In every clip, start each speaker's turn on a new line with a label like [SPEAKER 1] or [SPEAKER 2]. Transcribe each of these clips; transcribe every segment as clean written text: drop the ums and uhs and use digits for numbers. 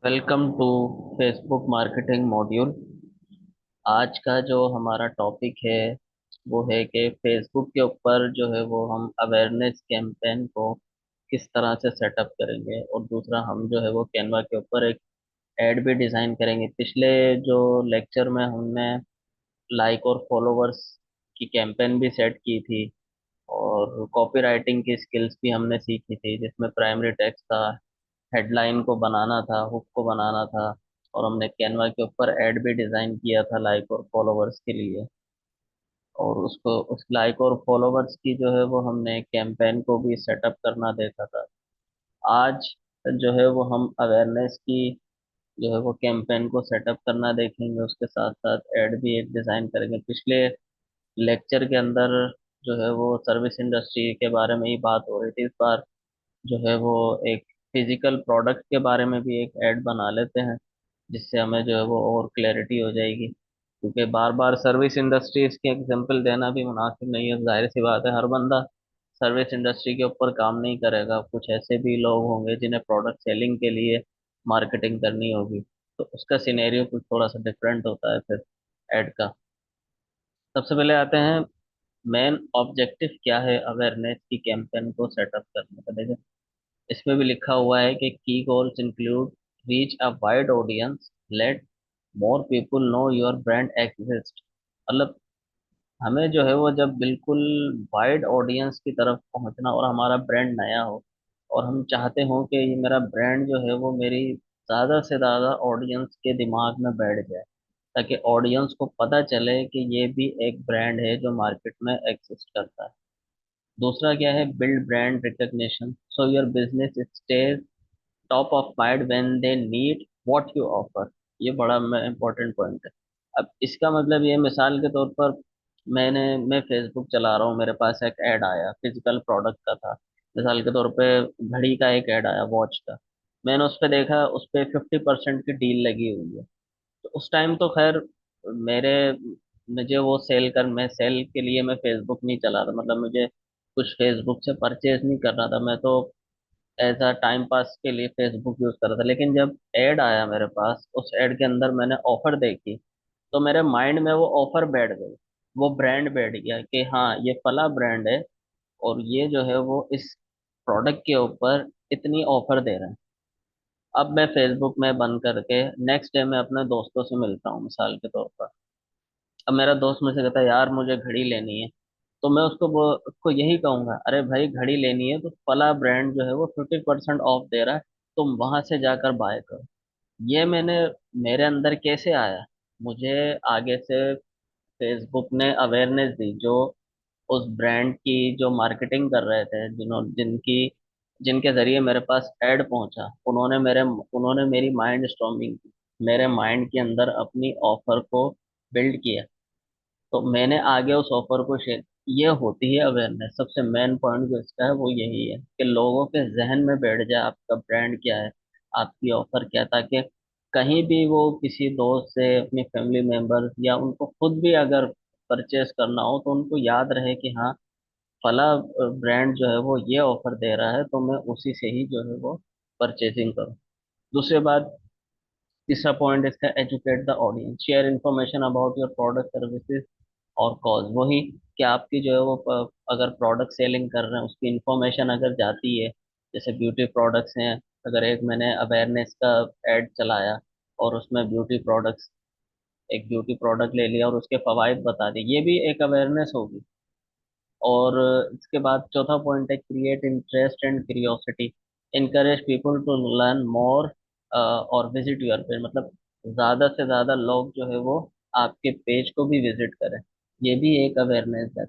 [SPEAKER 1] Welcome to Facebook marketing module. आज का जो हमारा टॉपिक है वो है कि फेसबुक के ऊपर जो है वो हम अवेयरनेस कैंपेन को किस तरह से सेटअप करेंगे, और दूसरा हम जो है वो कैनवा के ऊपर एक एड भी डिज़ाइन करेंगे। पिछले जो लेक्चर में हमने लाइक और फॉलोवर्स की कैंपेन भी सेट की थी, और कॉपी राइटिंग की स्किल्स भी हमने सीखी थी, जिसमें प्राइमरी टेक्स्ट था, हेडलाइन को बनाना था, हुक को बनाना था, और हमने कैनवा के ऊपर एड भी डिज़ाइन किया था लाइक और फॉलोवर्स के लिए। और उसको उस लाइक और फॉलोवर्स की जो है वो हमने कैंपेन को भी सेटअप करना देखा था। आज जो है वो हम अवेयरनेस की जो है वो कैंपेन को सेटअप करना देखेंगे, उसके साथ साथ एड भी एक डिज़ाइन करेंगे। पिछले लेक्चर के अंदर जो है वो सर्विस इंडस्ट्री के बारे में ही बात हो रही थी। इस बार जो है वो एक फिजिकल प्रोडक्ट के बारे में भी एक ऐड बना लेते हैं, जिससे हमें जो है वो और क्लैरिटी हो जाएगी। क्योंकि बार बार सर्विस इंडस्ट्रीज के एग्जांपल देना भी मुनासिब नहीं है। जाहिर सी बात है, हर बंदा सर्विस इंडस्ट्री के ऊपर काम नहीं करेगा। कुछ ऐसे भी लोग होंगे जिन्हें प्रोडक्ट सेलिंग के लिए मार्केटिंग करनी होगी, तो उसका सिनेरियो कुछ थोड़ा सा डिफरेंट होता है फिर ऐड का। सबसे पहले आते हैं, मेन ऑब्जेक्टिव क्या है अवेयरनेस की कैंपेन को सेटअप करने का। देखिए, इसमें भी लिखा हुआ है कि की goals include reach a wide audience, let more people know your brand exist. मतलब हमें जो है वो जब बिल्कुल वाइड ऑडियंस की तरफ पहुंचना, और हमारा ब्रांड नया हो, और हम चाहते हो कि ये मेरा ब्रांड जो है वो मेरी ज़्यादा से ज़्यादा ऑडियंस के दिमाग में बैठ जाए, ताकि ऑडियंस को पता चले कि ये भी एक ब्रांड है जो मार्केट में एग्जिस्ट करता है। दूसरा क्या है, build brand recognition, so your business stage top of mind when they need what you offer. ये बड़ा इंपॉर्टेंट पॉइंट है। अब इसका मतलब ये, मिसाल के तौर पर मैं फेसबुक चला रहा हूँ, मेरे पास एक ऐड आया फिजिकल प्रोडक्ट का था। मिसाल के तौर पे घड़ी का एक ऐड आया, वॉच का। मैंने उस पर देखा, उस पर 50% की डील लगी हुई है। तो उस टाइम तो खैर मेरे मुझे वो सेल कर मैं सेल के लिए मैं फेसबुक नहीं चला रहा, मतलब मुझे कुछ फेसबुक से परचेज नहीं कर रहा था। मैं तो एज अ टाइम पास के लिए फेसबुक यूज कर रहा था। लेकिन जब एड आया मेरे पास, उस एड के अंदर मैंने ऑफर देखी, तो मेरे माइंड में वो ऑफर बैठ गई, वो ब्रांड बैठ गया कि हाँ, ये फला ब्रांड है, और ये जो है वो इस प्रोडक्ट के ऊपर इतनी ऑफर दे रहे हैं। अब मैं फेसबुक में बंद करके नेक्स्ट डे मैं अपने दोस्तों से मिलता हूँ, मिसाल के तौर पर। अब मेरा दोस्त मुझसे कहता है, यार मुझे घड़ी लेनी है। तो मैं उसको यही कहूंगा, अरे भाई, घड़ी लेनी है तो फला ब्रांड जो है वो 50% ऑफ दे रहा है, तुम वहां से जाकर बाय करो। ये मेरे अंदर कैसे आया? मुझे आगे से फेसबुक ने अवेयरनेस दी, जो उस ब्रांड की जो मार्केटिंग कर रहे थे, जिनकी जिनके जरिए मेरे पास ऐड पहुंचा, उन्होंने मेरी माइंड स्टॉर्मिंग की, मेरे माइंड के अंदर अपनी ऑफर को बिल्ड किया। तो मैंने आगे उस ऑफर को शेयर। ये होती है अवेयरनेस। सबसे मेन पॉइंट जो इसका है वो यही है कि लोगों के जहन में बैठ जाए आपका ब्रांड क्या है, आपकी ऑफर क्या है, ताकि कहीं भी वो किसी दोस्त से, अपनी फैमिली मेंबर, या उनको खुद भी अगर परचेस करना हो, तो उनको याद रहे कि हाँ, फला ब्रांड जो है वो ये ऑफर दे रहा है, तो मैं उसी से ही जो है वो परचेसिंग करूँ। दूसरी बात, तीसरा पॉइंट इसका, educate the audience, share information about your product services और कॉज। वही कि आपकी जो है वो अगर प्रोडक्ट सेलिंग कर रहे हैं, उसकी इंफॉर्मेशन अगर जाती है, जैसे ब्यूटी प्रोडक्ट्स हैं, अगर एक मैंने अवेयरनेस का एड चलाया, और उसमें ब्यूटी प्रोडक्ट्स, एक ब्यूटी प्रोडक्ट ले लिया और उसके फवाइद बता दिए, ये भी एक अवेयरनेस होगी। और इसके बाद चौथा पॉइंट है, create interest and curiosity, encourage people to learn more और विजिट योर पेज। मतलब ज़्यादा से ज़्यादा लोग जो है वो आपके पेज को भी विजिट करें। ये भी एक अवेयरनेस है।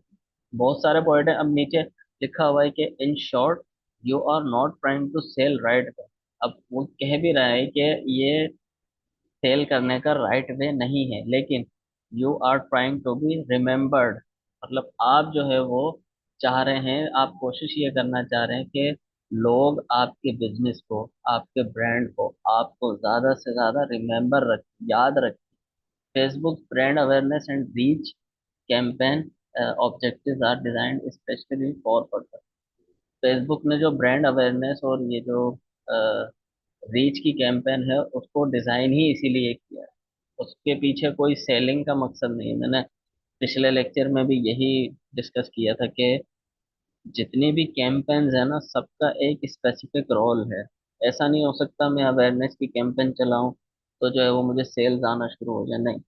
[SPEAKER 1] बहुत सारे पॉइंट है। अब नीचे लिखा हुआ है कि in short you are not trying to sell right. अब वो कह भी रहा है कि ये सेल करने का राइट वे नहीं है, लेकिन you are trying to be remembered. मतलब आप जो है वो चाह रहे हैं, आप कोशिश ये करना चाह रहे हैं कि लोग आपके बिजनेस को, आपके ब्रांड को, आपको ज़्यादा से ज़्यादा रिमेम्बर रख, याद रख। Facebook brand awareness and reach campaign objectives are designed specially for purpose. Facebook ने जो ब्रांड अवेयरनेस और ये जो रीच की कैंपेन है, उसको डिजाइन ही इसीलिए किया है। उसके पीछे कोई सेलिंग का मकसद नहीं है। मैंने पिछले लेक्चर में भी यही डिस्कस किया था कि जितनी भी कैंपेन्स है ना, सबका एक स्पेसिफिक रोल है। ऐसा नहीं हो सकता मैं अवेयरनेस की कैंपेन चलाऊं तो जो है वो मुझे सेल्स आना शुरू हो जाए, नहीं।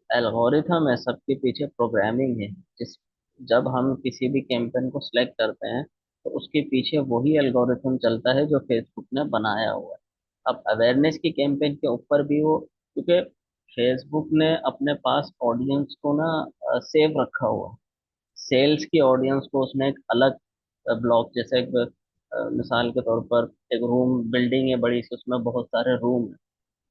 [SPEAKER 1] एल्गोरिथम है, सबके पीछे प्रोग्रामिंग है। जिस जब हम किसी भी कैंपेन को सिलेक्ट करते हैं तो उसके पीछे वही एल्गोरिथम चलता है जो फेसबुक ने बनाया हुआ है। अब अवेयरनेस की कैंपेन के ऊपर भी वो, क्योंकि फेसबुक ने अपने पास ऑडियंस को ना सेव रखा हुआ है। सेल्स की ऑडियंस को उसने एक अलग ब्लॉक, जैसे एक मिसाल के तौर पर एक रूम बिल्डिंग है बड़ी सी, उसमें बहुत सारे रूम है।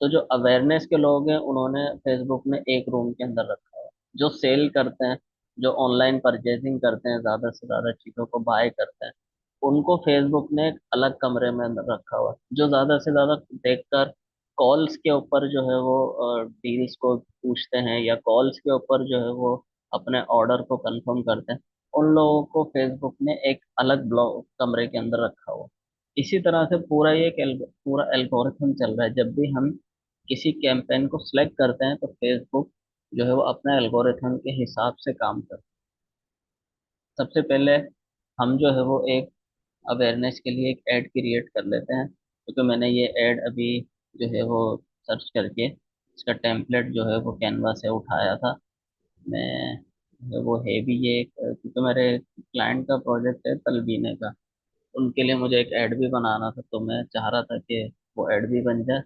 [SPEAKER 1] तो जो अवेयरनेस के लोग हैं उन्होंने फेसबुक में एक रूम के अंदर रखा है। जो सेल करते हैं, जो ऑनलाइन परचेजिंग करते हैं, ज्यादा से ज्यादा चीजों को बाय करते हैं, उनको फेसबुक ने एक अलग कमरे में अंदर रखा हुआ है। जो ज्यादा से ज्यादा देखकर कॉल्स के ऊपर जो है वो डील्स को पूछते हैं, या कॉल्स के ऊपर जो है वो अपने ऑर्डर को कंफर्म करते हैं, उन लोगों को फेसबुक ने एक अलग ब्लॉक कमरे के अंदर रखा हुआ है। इसी तरह से पूरा ये पूरा एल्गोरिथम चल रहा है। जब भी हम किसी कैंपेन को सिलेक्ट करते हैं तो फेसबुक जो है वो अपने एल्गोरिथम के हिसाब से काम करता है। सबसे पहले हम जो है वो एक अवेयरनेस के लिए एक ऐड क्रिएट कर लेते हैं, क्योंकि मैंने ये ऐड अभी जो है वो सर्च करके इसका टेम्पलेट जो है वो कैनवा से उठाया था। मैं वो है भी ये क्योंकि मेरे क्लाइंट का प्रोजेक्ट है तलबीने का, उनके लिए मुझे एक ऐड भी बनाना था, तो मैं चाह रहा था कि वो ऐड भी बन जाए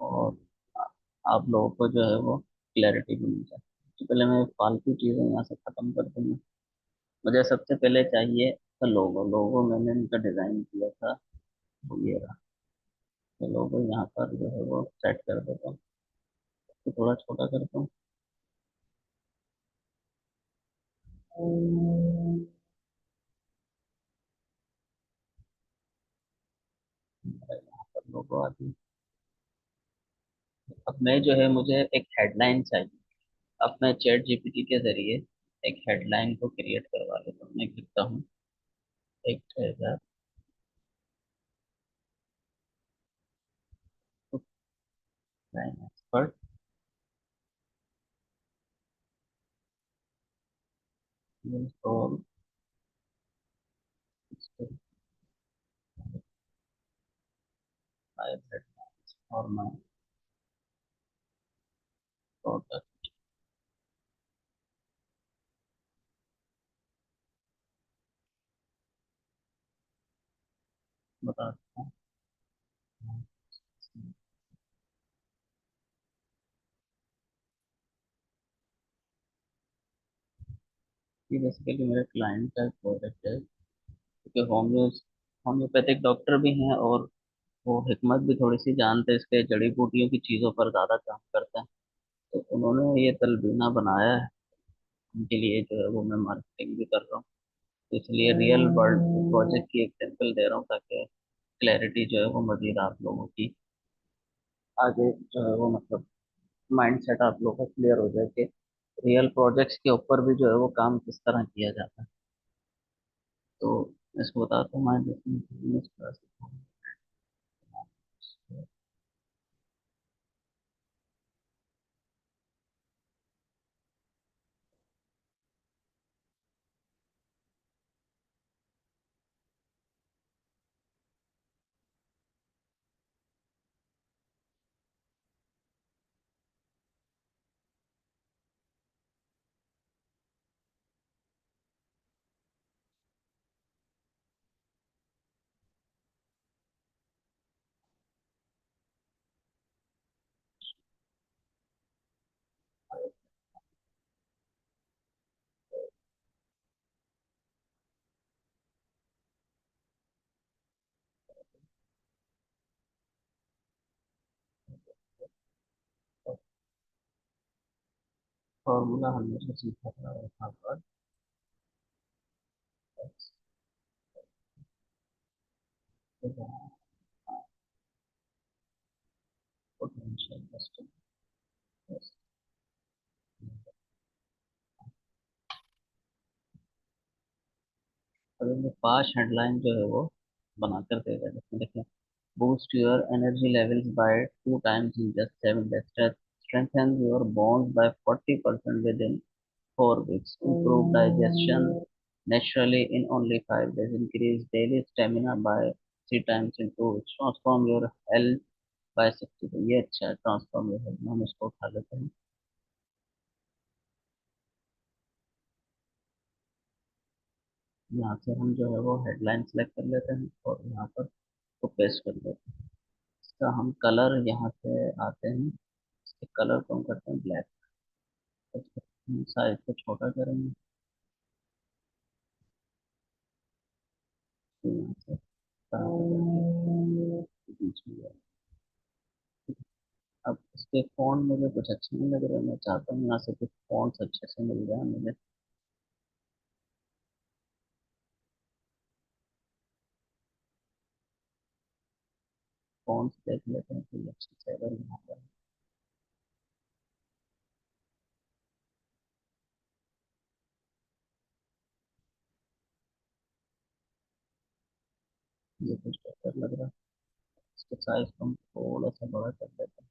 [SPEAKER 1] और आ- आप लोगों को जो है वो क्लैरिटी भी मिल जाए। तो पहले मैं फालतू चीज़ें यहाँ से ख़त्म कर दूंगा। मुझे सबसे पहले चाहिए तो लोगो। लोगो मैंने इनका डिज़ाइन किया था, वो ये रहा। तो लोगो यहाँ पर जो है वो सेट कर देता हूँ, तो थोड़ा छोटा करता हूँ। यहाँ पर लोगो आ गई। अब मैं जो है मुझे एक हेडलाइन चाहिए। अब मैं चैट जीपीटी के जरिए एक हेडलाइन को क्रिएट करवा लेता हूँ। मैं लिखता हूँ एक ट्रेजर एक्सपर्ट और मैं प्रोडक्ट बताता हूँ। ये बेसिकली मेरे क्लाइंट का प्रोडक्ट है, क्योंकि होम्योपैथिक डॉक्टर भी हैं और वो हिकमत भी थोड़ी सी जानते हैं, इसके जड़ी बूटियों की चीज़ों पर ज़्यादा काम करते हैं। तो उन्होंने ये तलबीना बनाया है, उनके लिए जो है वो मैं मार्केटिंग भी कर रहा हूँ। तो इसलिए रियल वर्ल्ड प्रोजेक्ट की एग्जाम्पल दे रहा हूँ, ताकि क्लैरिटी जो है वो मजीद आप लोगों की आगे जो है वो मतलब माइंड सेट आप लोगों का क्लियर हो जाए कि रियल प्रोजेक्ट्स के ऊपर भी जो है वो काम किस तरह किया जाता है। तो मैं इसको बताता हूँ, मैं बिजनेस फॉर्मूला हमेशा सीखा था वहाँ पर पोटेंशियल कस्टमर। अगर मैं 5 हेडलाइन जो है वो बनाकर दे दें, इसमें देखें boost your energy levels by 2 times in just 7 days, strengthens your bones by 40% within 4 weeks, improve digestion naturally in only 5 days, increase daily stamina by 3 times in 2 weeks, transform your health by 60 days। ये अच्छा है, transform your health, हम इसको उठा लेते हैं। यहाँ से हम जो है वो हेडलाइन सेलेक्ट कर लेते हैं और यहाँ पर को पेस्ट कर देते हैं। इसका हम कलर यहाँ से आते हैं, इसके कलर को हम करते हैं ब्लैक। साइज को छोटा करेंगे, तो यहाँ से बीच में जाए। अब इसके फॉन्ट मुझे कुछ अच्छे नहीं लग रहे, मैं चाहता हूँ यहाँ से कुछ फॉन्ट्स अच्छे से मिल जाए मुझे। फॉन्ट्स देख लेते हैं कोई अच्छे से अगर यहाँ पर ये कुछ बेहतर लग रहा है। इसके साइज को हम थोड़ा सा बड़ा कर देते हैं।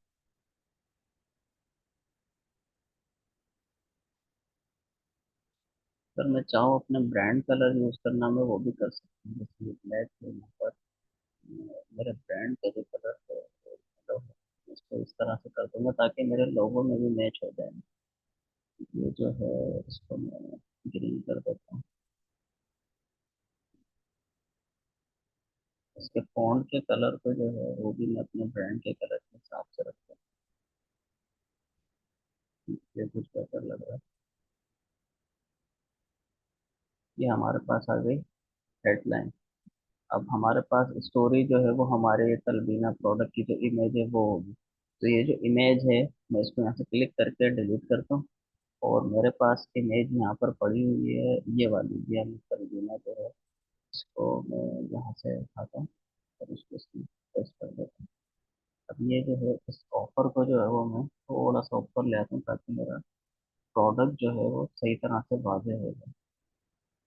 [SPEAKER 1] अगर मैं चाहूँ अपने ब्रांड कलर यूज करना, मैं वो भी कर सकता हूँ, जैसे ब्लैक है यहाँ पर। मेरे ब्रांड का जो कलर है तो इसको इस तरह से कर दूंगा ताकि मेरे लोगों में भी मैच हो जाए। ये जो है इसको मैं ग्रीन कर देता हूँ। इसके फॉन्ट के कलर को जो है वो भी मैं अपने ब्रांड के कलर के हिसाब से रखता हूँ। ये कुछ बेहतर लग रहा है। ये हमारे पास आ गई हेडलाइन। अब हमारे पास स्टोरी जो है वो हमारे तलबीना प्रोडक्ट की जो इमेज है वो होगी। तो ये जो इमेज है, मैं इसको यहाँ से क्लिक करके डिलीट करता हूँ और मेरे पास इमेज यहाँ पर पड़ी हुई है, ये वाली, ये हम तलबीना जो है इसको मैं यहाँ से उठाता हूँ और इसको इसमें पेस्ट कर देता हूँ। अब ये जो है इस ऑफर को जो है वो मैं थोड़ा सा ऊपर ले आता हूँ ताकि मेरा प्रोडक्ट जो है वो सही तरह से वाज़ेह हो जाए।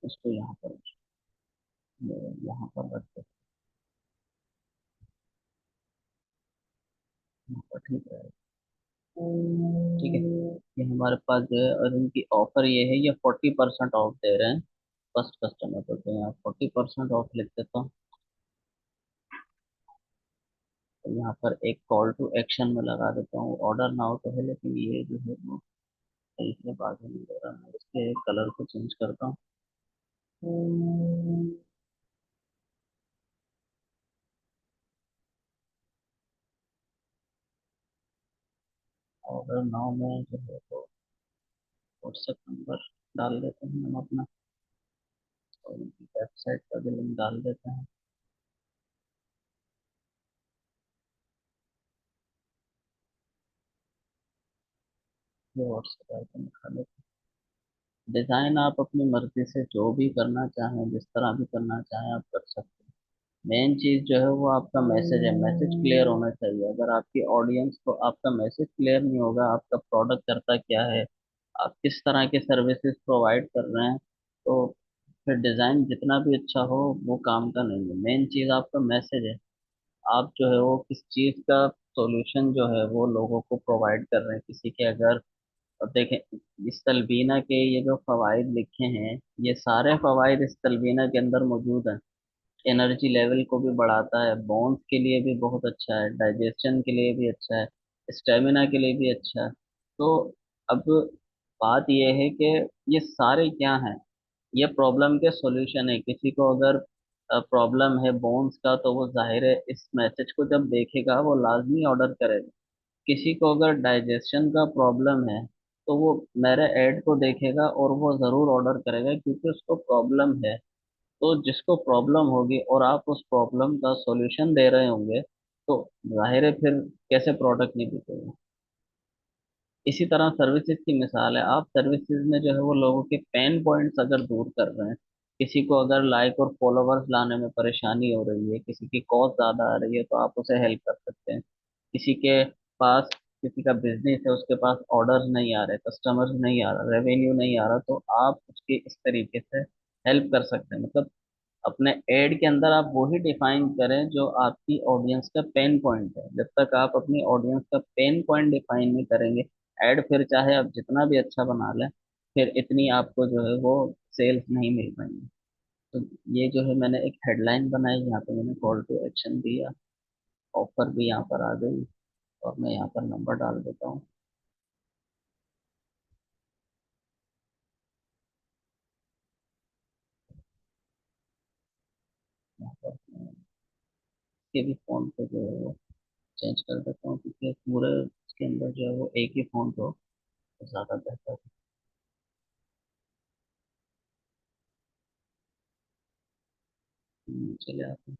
[SPEAKER 1] इसको यहाँ पर यहाँ पर रख देते हैं, यहाँ पर ठीक है। ठीक है, ये हमारे पास जो है, और इनकी ऑफर ये है, ये 40% ऑफ दे रहे हैं फर्स्ट कस्टमर को। तो यहाँ 40% ऑफ लिख देता हूँ। तो यहाँ पर एक कॉल टू एक्शन में लगा देता हूँ, ऑर्डर नाउ तो है लेकिन ये जो है वो सही से बात नहीं हो रहा। मैं इसके कलर को चेंज करता हूँ। ऑर्डर नाउ में जो है वो व्हाट्सएप नंबर डाल देते हैं हम अपना, और उनकी वेबसाइट का भी लिंक डाल देते हैं। ये व्हाट्सएप आइकन दिखा देते हैं। डिज़ाइन आप अपनी मर्जी से जो भी करना चाहें, जिस तरह भी करना चाहें आप कर सकते हैं। मेन चीज जो है वो आपका मैसेज है, मैसेज क्लियर होना चाहिए। अगर आपकी ऑडियंस को आपका मैसेज क्लियर नहीं होगा, आपका प्रोडक्ट करता क्या है, आप किस तरह के सर्विसेज प्रोवाइड कर रहे हैं, तो फिर डिजाइन जितना भी अच्छा हो वो काम का नहीं है। मेन चीज आपका मैसेज है, आप जो है वो किस चीज का सॉल्यूशन जो है वो लोगों को प्रोवाइड कर रहे हैं। किसी के अगर, अब देखें, इस तलबीना के ये जो फवाइद लिखे हैं, ये सारे फवाइद इस तलबीना के अंदर मौजूद हैं। एनर्जी लेवल को भी बढ़ाता है, बोन्स के लिए भी बहुत अच्छा है, डाइजेशन के लिए भी अच्छा है, स्टेमिना के लिए भी अच्छा है। तो अब बात यह है कि ये सारे क्या हैं, ये प्रॉब्लम के सॉल्यूशन है। किसी को अगर प्रॉब्लम है बोन्स का, तो वो जाहिर है इस मैसेज को जब देखेगा वो लाजमी ऑर्डर करेगा। किसी को अगर डाइजेशन का प्रॉब्लम है तो वो मेरे ऐड को देखेगा और वो ज़रूर ऑर्डर करेगा क्योंकि उसको प्रॉब्लम है। तो जिसको प्रॉब्लम होगी और आप उस प्रॉब्लम का सॉल्यूशन दे रहे होंगे, तो जाहिर है फिर कैसे प्रोडक्ट नहीं बिकेगा। इसी तरह सर्विसेज की मिसाल है, आप सर्विसेज में जो है वो लोगों के पेन पॉइंट्स अगर दूर कर रहे हैं, किसी को अगर लाइक और फॉलोवर्स लाने में परेशानी हो रही है, किसी की कॉस्ट ज़्यादा आ रही है, तो आप उसे हेल्प कर सकते हैं। किसी के पास, किसी का बिजनेस है, उसके पास ऑर्डर्स नहीं आ रहे, कस्टमर्स नहीं आ रहा, रेवेन्यू नहीं आ रहा, तो आप उसकी इस तरीके से हेल्प कर सकते हैं। मतलब अपने एड के अंदर आप वो ही डिफाइन करें जो आपकी ऑडियंस का पेन पॉइंट है। जब तक आप अपनी ऑडियंस का पेन पॉइंट डिफाइन नहीं करेंगे, एड फिर चाहे आप जितना भी अच्छा बना लें, फिर इतनी आपको जो है वो सेल्स नहीं मिल पाएंगी। तो ये जो है मैंने एक हेडलाइन बनाई, यहाँ पे मैंने कॉल टू एक्शन दिया, ऑफर भी यहाँ पर आ गई, और मैं यहाँ पर नंबर डाल देता हूँ। यहाँ पर मैं इसके भी फ़ॉन्ट को जो है वो चेंज कर देता हूँ, क्योंकि पूरे इसके अंदर जो है वो एक ही फ़ॉन्ट हो तो ज़्यादा बेहतर है। चलिए आप।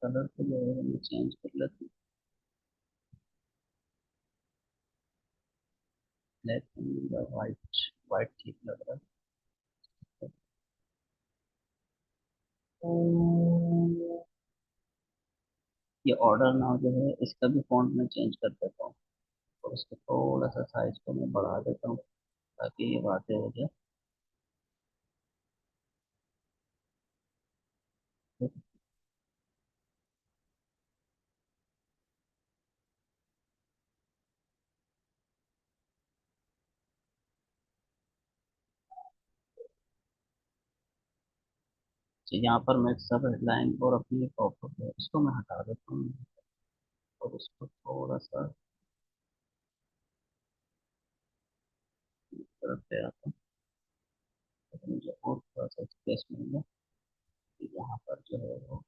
[SPEAKER 1] कलर को जो है मैं चेंज कर लेता हूँ, ब्लैक एंड वाइट। वाइट ठीक लग रहा है। ये ऑर्डर नाउ जो है इसका भी फॉन्ट मैं चेंज कर देता हूँ, और इसको थोड़ा सा साइज को मैं बढ़ा देता हूँ ताकि ये बातें हो जाए। तो यहाँ पर मैं सब हेडलाइन और अपनी टॉप है इसको मैं हटा देता हूँ, और इसको थोड़ा सा तरफ ले आता हूँ, ताकि मुझे और थोड़ा सा स्पेस मिल जाए। कि यहाँ पर जो है वो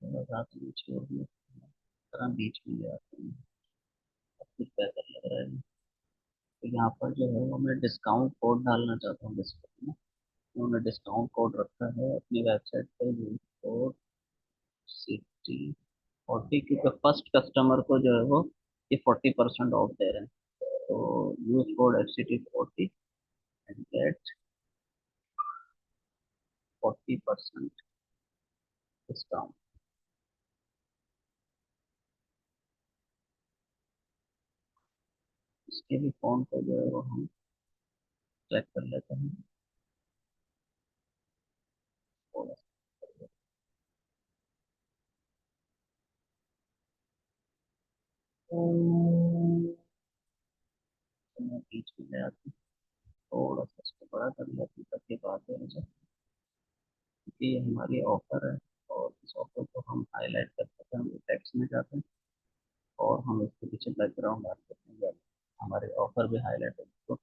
[SPEAKER 1] थोड़ा सा नीचे और भी तरह बीच में ले आते हैं, अब कुछ बेहतर लग रहा है। तो यहाँ पर जो है वो मैं डिस्काउंट कोड डालना चाहता हूँ डिस्प्ले में। उन्होंने डिस्काउंट कोड रखा है अपनी वेबसाइट पे, कोड सिटी 40, क्योंकि फर्स्ट कस्टमर को जो है वो ये 40% ऑफ दे रहे हैं। तो use code FCT 40 and get 40% discount. इसके भी फोन को जो है वो हम चेक कर लेते हैं थोड़ा सा। तो मैं बीच में ले आती हूँ, थोड़ा सा इसको बड़ा कर लेती हूँ ताकि बात हो जाए, क्योंकि ये हमारी ऑफर है। और इस ऑफर को हम हाईलाइट कर सकते हैं, हम टेक्स्ट में जाते हैं और हम इसके पीछे बैकग्राउंड डाल सकते हैं, या हमारे ऑफर भी हाईलाइट हो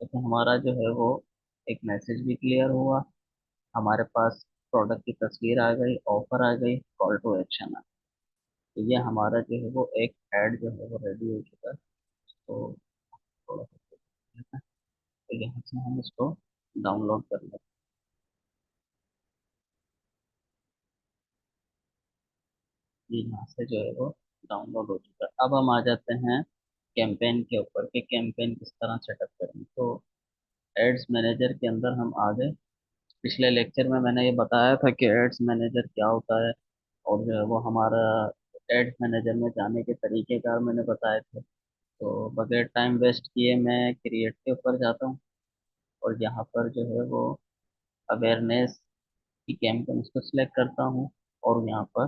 [SPEAKER 1] तो हमारा जो है वो एक मैसेज भी क्लियर हुआ, हमारे पास प्रोडक्ट की तस्वीर आ गई, ऑफर आ गई, कॉल टू एक्शन आ गई। तो ये हमारा जो है वो एक ऐड जो है वो रेडी हो चुका है। तो थोड़ा सा देख लेते हैं। तो यहाँ से हम इसको डाउनलोड कर लेते हैं। ये यहाँ से जो है वो डाउनलोड हो चुका है। अब हम आ जाते हैं कैंपेन के ऊपर कि कैंपेन किस तरह सेटअप करें। तो एड्स मैनेजर के अंदर हम आ गए। पिछले लेक्चर में मैंने ये बताया था कि एड्स मैनेजर क्या होता है, और जो है वो हमारा एड्स मैनेजर में जाने के तरीकेकार मैंने बताए थे। तो बगैर टाइम वेस्ट किए मैं क्रिएट के ऊपर जाता हूँ, और यहाँ पर जो है वो अवेयरनेस की कैंपेन्स को सिलेक्ट करता हूँ, और यहाँ पर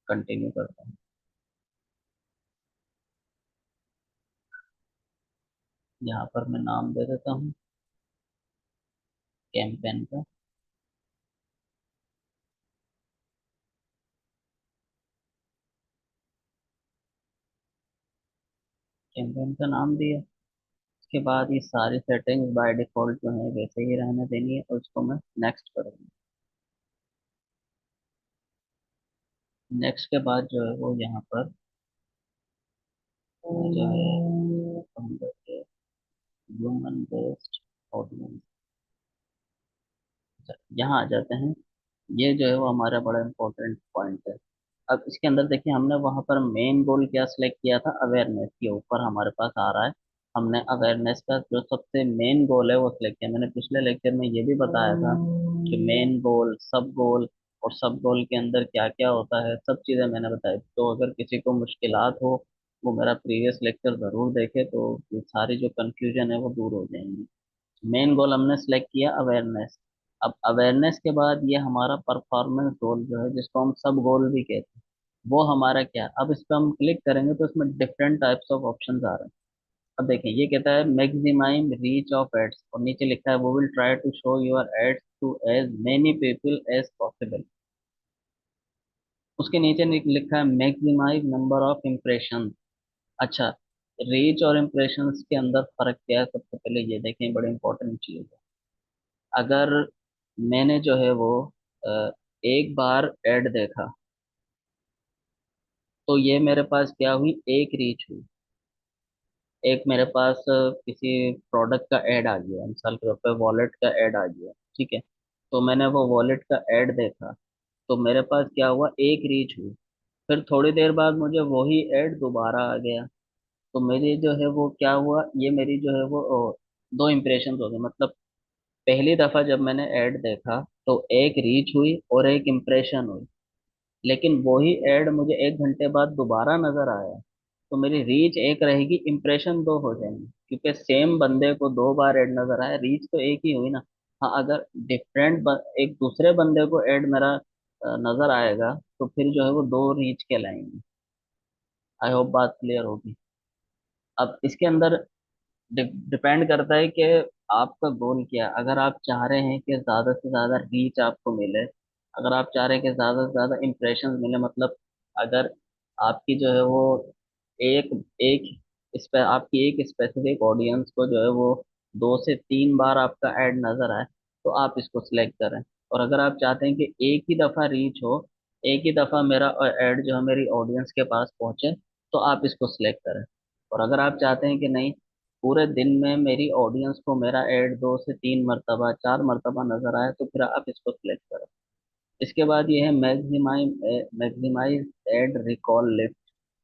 [SPEAKER 1] कंटिन्यू करता हूँ। यहाँ पर मैं नाम दे देता हूँ कैंपेन का। कैंपेन का नाम दिया, उसके बाद ये सारी सेटिंग्स बाय डिफॉल्ट जो है वैसे ही रहने देनी है, और उसको मैं नेक्स्ट करूँगा। नेक्स्ट के बाद जो है वो यहाँ पर जो है हम करके ह्यूमन बेस्ड ऑडियंस, यहाँ आ जाते हैं। ये जो है वो हमारा बड़ा इम्पोर्टेंट पॉइंट है। अब इसके अंदर देखिए, हमने वहां पर मेन गोल क्या सिलेक्ट किया था, अवेयरनेस के ऊपर हमारे पास आ रहा है। हमने अवेयरनेस का जो सबसे मेन गोल है वो सिलेक्ट किया। मैंने पिछले लेक्चर में ये भी बताया था कि मेन गोल, सब गोल, और सब गोल के अंदर क्या क्या होता है, सब चीजें मैंने बताई। तो अगर किसी को मुश्किलात हो, वो मेरा प्रीवियस लेक्चर जरूर देखे, तो ये सारी जो कंफ्यूजन है वो दूर हो जाएंगी। मेन गोल हमने सेलेक्ट किया अवेयरनेस। अब अवेयरनेस के बाद ये हमारा परफॉर्मेंस गोल जो है, जिसको हम सब गोल भी कहते हैं, वो हमारा क्या है। अब इस पर हम क्लिक करेंगे तो इसमें डिफरेंट टाइप्स ऑफ ऑप्शंस आ रहे हैं। अब देखें, ये कहता है मैक्सिमाइज रीच ऑफ एड्स, और नीचे लिखा है वो will try to show your ads to as many people as possible. उसके नीचे लिखा है मैक्सिमाइज नंबर ऑफ इम्प्रेशन। अच्छा, रीच और इम्प्रेशंस के अंदर फर्क क्या है, सबसे पहले ये देखें, बड़ी इंपॉर्टेंट चीज है। अगर मैंने जो है वो अ, एक बार ऐड देखा, तो ये मेरे पास क्या हुई, एक रीच हुई। एक मेरे पास किसी प्रोडक्ट का ऐड आ गया, मिसाल के तौर पे वॉलेट का ऐड आ गया, ठीक है। तो मैंने वो वॉलेट का ऐड देखा, तो मेरे पास क्या हुआ, एक रीच हुई। फिर थोड़ी देर बाद मुझे वही ऐड दोबारा आ गया, तो मेरी जो है वो क्या हुआ, ये मेरी जो है वो दो इम्प्रेशन हो गए। मतलब पहली दफा जब मैंने ऐड देखा तो एक रीच हुई और एक इम्प्रेशन हुई, लेकिन वही ऐड मुझे एक घंटे बाद दोबारा नजर आया, तो मेरी रीच एक रहेगी, इम्प्रेशन दो हो जाएंगे, क्योंकि सेम बंदे को दो बार ऐड नजर आया, रीच तो एक ही हुई ना। हाँ, अगर डिफरेंट एक दूसरे बंदे को ऐड मेरा नजर आएगा, तो फिर जो है वो दो रीच कहलाएंगे। आई होप बात क्लियर होगी। अब इसके अंदर डिपेंड करता है कि आपका गोल क्या है। अगर आप चाह रहे हैं कि ज्यादा से ज्यादा रीच आपको मिले, अगर आप चाह रहे हैं कि ज्यादा से ज्यादा इम्प्रेशंस मिले, मतलब अगर आपकी जो है वो एक एक इस पे आपकी एक स्पेसिफिक ऑडियंस को जो है वो 2 से 3 बार आपका ऐड नजर आए, तो आप इसको सिलेक्ट करें। और अगर आप चाहते हैं कि एक ही दफा रीच हो, एक ही दफा मेरा ऐड जो है मेरी ऑडियंस के पास पहुंचे, तो आप इसको सिलेक्ट करें। और अगर आप चाहते हैं कि नहीं, पूरे दिन में मेरी ऑडियंस को मेरा ऐड 2 से 3 मरतबा, 4 मरतबा नजर आए, तो फिर आप इसको सिलेक्ट करें। इसके बाद ये है maximise maximise ad recall list.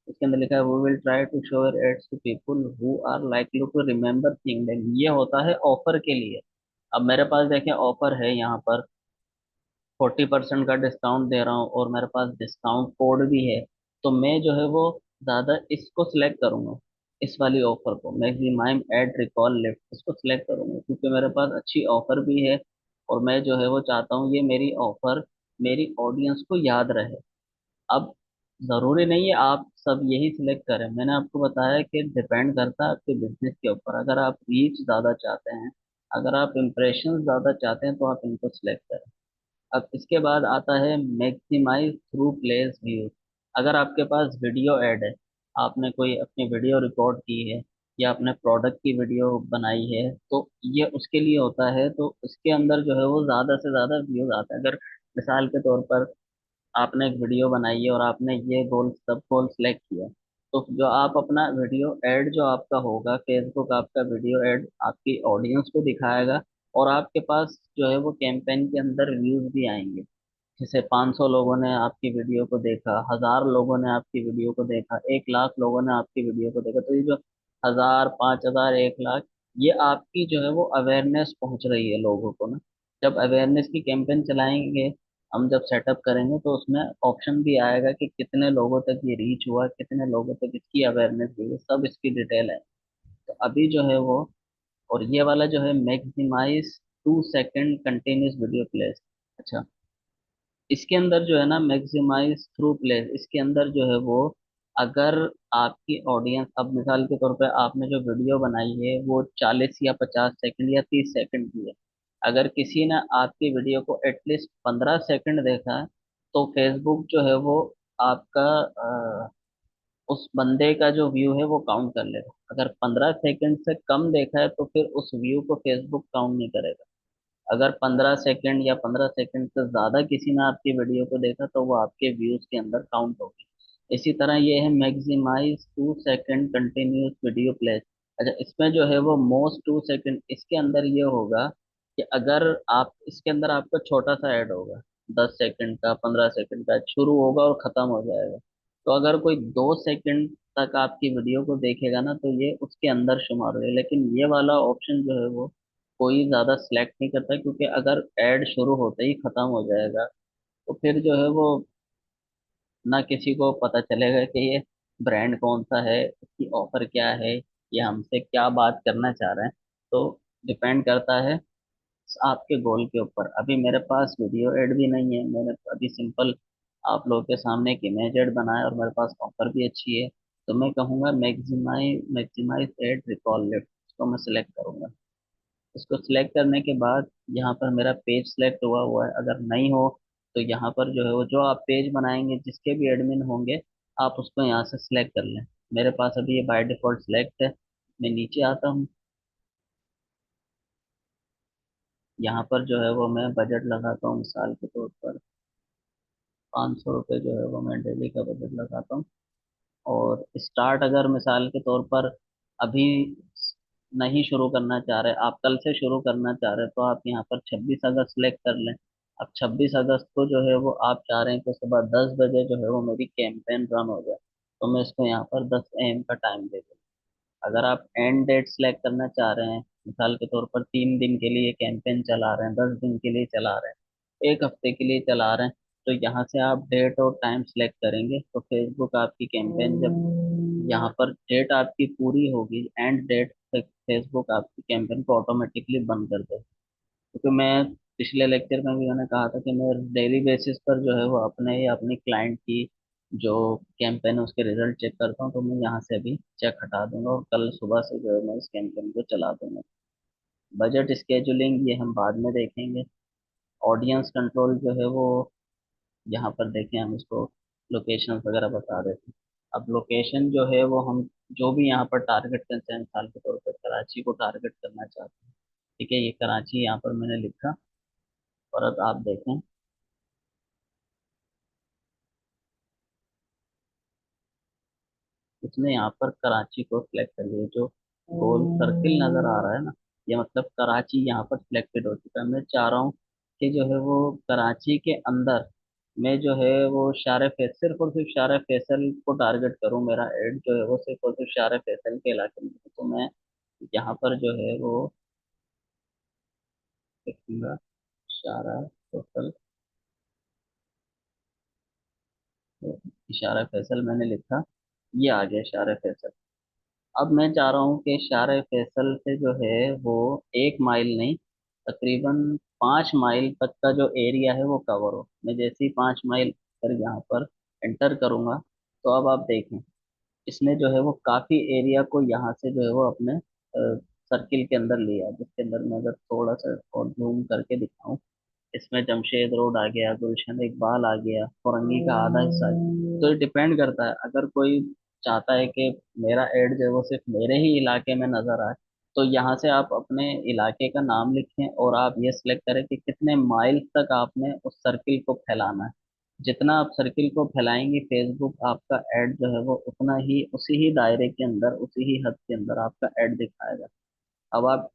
[SPEAKER 1] इसके अंदर लिखा है वो will try to show your ads to people who are likely to remember thing. ये होता है ऑफर के लिए। अब मेरे पास देखें, ऑफर है यहाँ पर, 40% का डिस्काउंट दे रहा हूँ, और मेरे पास डिस्काउंट कोड भी है। तो मैं जो है वो ज़्यादा इसको सिलेक्ट करूंगा, इस वाली ऑफर को, मैक्सिमम एड रिकॉल लिफ्ट, इसको सिलेक्ट करूंगा, क्योंकि मेरे पास अच्छी ऑफर भी है। और मैं जो है वो चाहता हूँ ये मेरी ऑफर मेरी ऑडियंस को याद रहे। अब ज़रूरी नहीं है आप सब यही सिलेक्ट करें, मैंने आपको बताया कि डिपेंड करता है आपके बिजनेस के ऊपर। अगर आप रीच ज़्यादा चाहते हैं, अगर आप इम्प्रेशन ज़्यादा चाहते हैं, तो आप इनको सिलेक्ट करें। अब इसके बाद आता है मैक्सिमाइज थ्रू प्लेस व्यू। अगर आपके पास वीडियो ऐड है, आपने कोई अपनी वीडियो रिकॉर्ड की है, या अपने प्रोडक्ट की वीडियो बनाई है, तो ये उसके लिए होता है। तो उसके अंदर जो है वो ज़्यादा से ज़्यादा व्यूज आते हैं। अगर मिसाल के तौर पर आपने एक वीडियो बनाई है और आपने ये गोल, सब गोल सेलेक्ट किया, तो जो आप अपना वीडियो ऐड जो आपका होगा, फेसबुक आपका वीडियो ऐड आपकी ऑडियंस को दिखाएगा, और आपके पास जो है वो कैंपेन के अंदर व्यूज भी आएंगे। जैसे 500 लोगों ने आपकी वीडियो को देखा, 1000 लोगों ने आपकी वीडियो को देखा, 1 लाख लोगों ने आपकी वीडियो को देखा, तो ये जो 1000, 5000, 1 लाख, ये आपकी जो है वो अवेयरनेस पहुंच रही है लोगों को ना। जब अवेयरनेस की कैंपेन चलाएंगे, हम जब सेटअप करेंगे, तो उसमें ऑप्शन भी आएगा कि कितने लोगों तक ये रीच हुआ, कितने लोगों तक इसकी अवेयरनेस हुई है, सब इसकी डिटेल है। तो अभी जो है वो, और ये वाला जो है maximise 2 second continuous video plays. अच्छा, इसके अंदर जो है ना मैक्सिमाइज थ्रू प्लेस, इसके अंदर जो है वो, अगर आपकी ऑडियंस, अब मिसाल के तौर पे आपने जो वीडियो बनाई है वो 40 या 50 सेकंड या 30 सेकंड की है, अगर किसी ने आपकी वीडियो को एटलीस्ट 15 सेकंड देखा है, तो फेसबुक जो है वो आपका उस बंदे का जो व्यू है वो काउंट कर लेगा। अगर 15 सेकंड से कम देखा है, तो फिर उस व्यू को फेसबुक काउंट नहीं करेगा। अगर 15 सेकंड या 15 सेकंड से ज्यादा किसी ने आपकी वीडियो को देखा, तो वो आपके व्यूज के अंदर काउंट होगी। इसी तरह ये है maximise 2 second continuous video play. अच्छा, इसमें जो है वो मोस्ट 2 सेकेंड, इसके अंदर ये होगा कि अगर आप इसके अंदर आपका छोटा सा ऐड होगा, 10 सेकंड का, 15 सेकंड का शुरू होगा और खत्म हो जाएगा। तो अगर कोई 2 सेकंड तक आपकी वीडियो को देखेगा ना, तो ये उसके अंदर शुमार होगा। लेकिन ये वाला ऑप्शन जो है वो कोई ज्यादा सिलेक्ट नहीं करता, क्योंकि अगर एड शुरू होते ही खत्म हो जाएगा तो फिर जो है वो ना किसी को पता चलेगा कि ये ब्रांड कौन सा है, इसकी ऑफर क्या है, ये हमसे क्या बात करना चाह रहे हैं। तो डिपेंड करता है आपके गोल के ऊपर। अभी मेरे पास वीडियो एड भी नहीं है, मैंने अभी सिंपल आप लोगों के सामने एक इमेज एड बनाया और मेरे पास ऑफर भी अच्छी है। तो मैं कहूँगा maximise maximise ad recall lift, इसको मैं सिलेक्ट करूँगा। इसको सिलेक्ट करने के बाद यहाँ पर मेरा पेज सिलेक्ट हुआ हुआ है, अगर नहीं हो तो यहाँ पर जो है वो जो आप पेज बनाएंगे जिसके भी एडमिन होंगे आप उसको यहाँ से सिलेक्ट कर लें। मेरे पास अभी ये बाय डिफॉल्ट सिलेक्ट है। मैं नीचे आता हूँ, यहाँ पर जो है वो मैं बजट लगाता हूँ, मिसाल के तौर पर 500 रुपये जो है वो मैं डेली का बजट लगाता हूँ। और स्टार्ट अगर मिसाल के तौर पर अभी नहीं शुरू करना चाह रहे, आप कल से शुरू करना चाह रहे, तो आप यहाँ पर 26 अगस्त सेलेक्ट कर लें। अब 26 अगस्त को जो है वो आप चाह रहे हैं कि सुबह 10 बजे जो है वो मेरी कैंपेन रन हो जाए, तो मैं इसको यहाँ पर 10 AM का टाइम दे दूँ। अगर आप एंड डेट सेलेक्ट करना चाह रहे हैं, मिसाल के तौर पर 3 दिन के लिए कैंपेन चला रहे हैं, 10 दिन के लिए चला रहे हैं, एक हफ्ते के लिए चला रहे हैं, तो यहाँ से आप डेट और टाइम सेलेक्ट करेंगे तो फेसबुक आपकी कैंपेन जब यहाँ पर डेट आपकी पूरी होगी, एंड डेट तक फेसबुक आपकी कैंपेन को ऑटोमेटिकली बंद कर देगा। क्योंकि मैं पिछले लेक्चर में भी मैंने कहा था कि मैं डेली बेसिस पर जो है वो अपने या अपनी क्लाइंट की जो कैंपेन है उसके रिजल्ट चेक करता हूँ। तो मैं यहाँ से अभी चेक हटा दूंगा और कल सुबह से जो है मैं इस कैंपेन को चला दूंगा। बजट स्केजुलिंग ये हम बाद में देखेंगे। ऑडियंस कंट्रोल जो है वो यहाँ पर देखें, हम इसको लोकेशन वगैरह बता देते हैं। अब लोकेशन जो है वो हम जो भी यहाँ पर टारगेट करते हैं, मिसाल के तौर पर कराची को टारगेट करना चाहते हैं, ठीक है, ये कराची यहाँ पर मैंने लिखा। और अब आप देखें, इसने यहाँ पर कराची को सिलेक्ट कर लिया। जो गोल सर्किल नजर आ रहा है ना, ये मतलब कराची यहाँ पर सिलेक्टेड हो चुका है। मैं चाह रहा हूँ कि जो है वो कराची के अंदर मैं जो है वो शारे फैसल, सिर्फ और सिर्फ शारे फैसल को टारगेट करूँ, मेरा एड जो है वो सिर्फ और सिर्फ शारे फैसल के इलाके में है। तो मैं यहाँ पर जो है वो लिखूंगा शारा फैसल, इशारा फैसल मैंने लिखा, ये आ गया इशारा फैसल। अब मैं चाह रहा हूँ कि शार फैसल से जो है वो 1 माइल नहीं, तकरीबन 5 माइल तक का जो एरिया है वो कवर हो। मैं जैसे ही 5 माइल पर यहाँ पर एंटर करूँगा, तो अब आप देखें इसने जो है वो काफ़ी एरिया को यहाँ से जो है वो अपने सर्किल के अंदर लिया, जिसके अंदर मैं अगर थोड़ा सा और जूम करके दिखाऊं, इसमें जमशेद रोड आ गया, गुलशन इकबाल आ गया, फौरंगी का आधा हिस्सा आ गया। तो ये डिपेंड करता है, अगर कोई चाहता है कि मेरा एड जो है वो सिर्फ मेरे ही इलाके में नजर आए, तो यहाँ से आप अपने इलाके का नाम लिखें और आप ये सिलेक्ट करें कि कितने माइल तक आपने उस सर्किल को फैलाना है। जितना आप सर्किल को फैलाएंगे फेसबुक आपका एड जो है वो उतना ही उसी ही दायरे के अंदर, उसी ही हद के अंदर आपका एड दिखाएगा। अब आप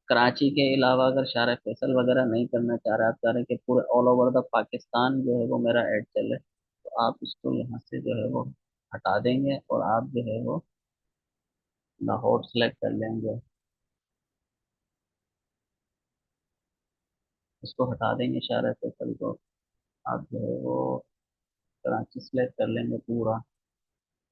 [SPEAKER 1] कराची के अलावा अगर शारा फैसल वगैरह नहीं करना चाह रहे, आप चाह रहे हैं कि पूरे ऑल ओवर द पाकिस्तान जो है वो मेरा ऐड चले, तो आप इसको यहाँ से जो है वो हटा देंगे और आप जो है वो लाहौर सेलेक्ट कर लेंगे, इसको हटा देंगे शारा फैसल को। आप जो है वो कराची सेलेक्ट कर लेंगे पूरा।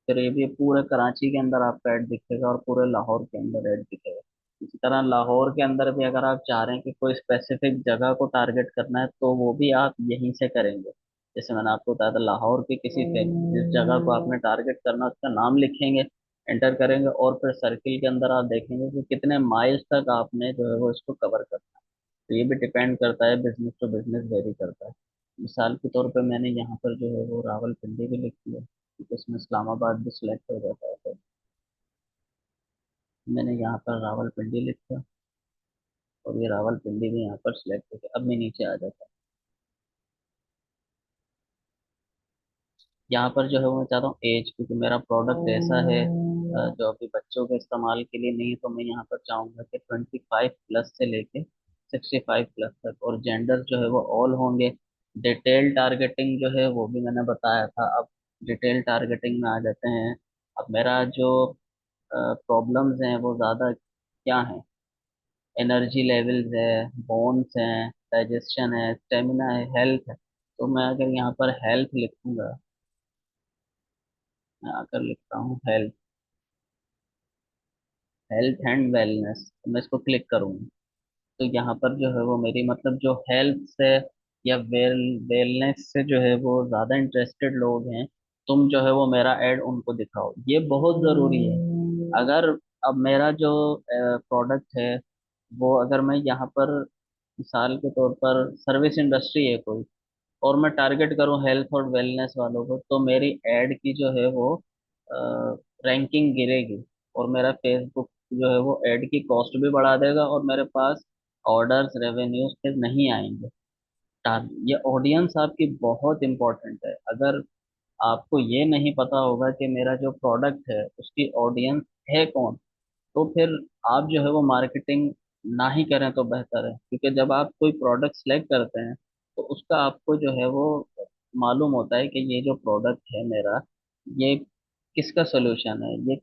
[SPEAKER 1] फिर ये भी पूरे कराची के अंदर आपका ऐड दिखेगा और पूरे लाहौर के अंदर ऐड दिखेगा। इसी तरह लाहौर के अंदर भी अगर आप चाह रहे हैं कि कोई स्पेसिफिक जगह को टारगेट करना है, तो वो भी आप यहीं से करेंगे। जैसे मैंने आपको बताया था, लाहौर की जिस जगह को आपने टारगेट करना है उसका नाम लिखेंगे, एंटर करेंगे और फिर सर्किल के अंदर आप देखेंगे कि कितने माइल्स तक आपने जो है वो इसको कवर करना है। तो ये भी डिपेंड करता है, बिजनेस टू बिजनेस वेरी करता है। मिसाल के तौर पे मैंने यहाँ पर जो है वो रावलपिंडी भी लिख दिया, क्योंकि उसमें इस्लामाबाद भी सिलेक्ट हो जाता है। तो मैंने यहाँ पर रावलपिंडी लिखा और ये रावलपिंडी भी यहाँ पर सिलेक्ट हो गया। अब मैं नीचे आ जाता हूँ, यहाँ पर जो है वो मैं चाहता हूँ एज, क्योंकि मेरा प्रोडक्ट ऐसा है जो अभी बच्चों के इस्तेमाल के लिए नहीं है, तो मैं यहाँ पर चाहूँगा कि 25 प्लस से लेके 65 प्लस तक, और जेंडर जो है वो ऑल होंगे। डिटेल टारगेटिंग जो है वो भी मैंने बताया था। अब डिटेल टारगेटिंग में आ जाते हैं। अब मेरा जो प्रॉब्लम्स हैं वो ज़्यादा क्या हैं, एनर्जी लेवल्स है, बोन्स हैं, डाइजेशन है, स्टेमिना है, हेल्थ है। तो मैं अगर यहाँ पर हेल्थ लिखूंगा, मैं आकर लिखता हूँ हेल्थ, हेल्थ एंड वेलनेस, तो मैं इसको क्लिक करूँगा। तो यहाँ पर जो है वो मेरी मतलब जो हेल्थ से या वेलनेस से जो है वो ज़्यादा इंटरेस्टेड लोग हैं, तुम जो है वो मेरा ऐड उनको दिखाओ, ये बहुत ज़रूरी है। अगर अब मेरा जो प्रोडक्ट है वो अगर मैं यहाँ पर मिसाल के तौर पर सर्विस इंडस्ट्री है कोई, और मैं टारगेट करूँ हेल्थ और वेलनेस वालों को, तो मेरी एड की जो है वो रैंकिंग गिरेगी, और मेरा फेसबुक जो है वो एड की कॉस्ट भी बढ़ा देगा, और मेरे पास ऑर्डर्स रेवेन्यूज फिर नहीं आएंगे। ये ऑडियंस आपकी बहुत इंपॉर्टेंट है। अगर आपको ये नहीं पता होगा कि मेरा जो प्रोडक्ट है उसकी ऑडियंस है कौन, तो फिर आप जो है वो मार्केटिंग ना ही करें तो बेहतर है। क्योंकि जब आप कोई प्रोडक्ट सेलेक्ट करते हैं तो उसका आपको जो है वो मालूम होता है कि ये जो प्रोडक्ट है मेरा, ये किसका सोल्यूशन है, ये